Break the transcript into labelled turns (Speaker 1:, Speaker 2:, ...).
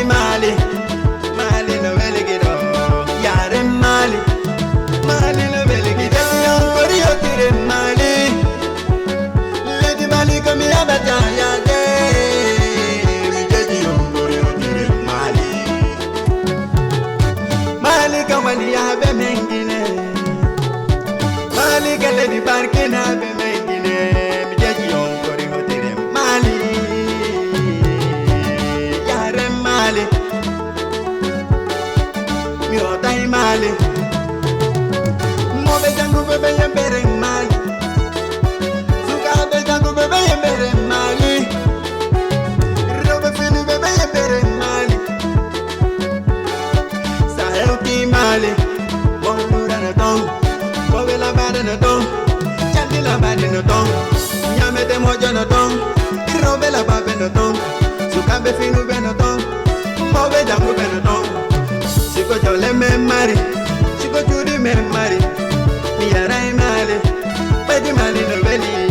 Speaker 1: Mali, Mali no veligiro, yare Mali, Mali no veligiro, yonkoriyo tire Mali, lady Mali kami abata yade, mijeji yonkoriyo tire Mali, Mali kamali abe mengine, Mali kale di parke na abe mengine, mijeji yonkoriyo tire Mali, yare Mali. Mi otai Mali, mo be jangu bebe yembere Mali, suka be jangu bebe yembere Mali, robe fini bebe yembere Mali, sahel ki Mali, bonura na don, bobe la bade na don, chanti la bade na don, nyame de mojo na don, robe la babe na don, suka be fini be na don, mo be jangu be na don. Siko jole me mari, siko juri me mari, mi yarai Mali, pedi Mali no veli.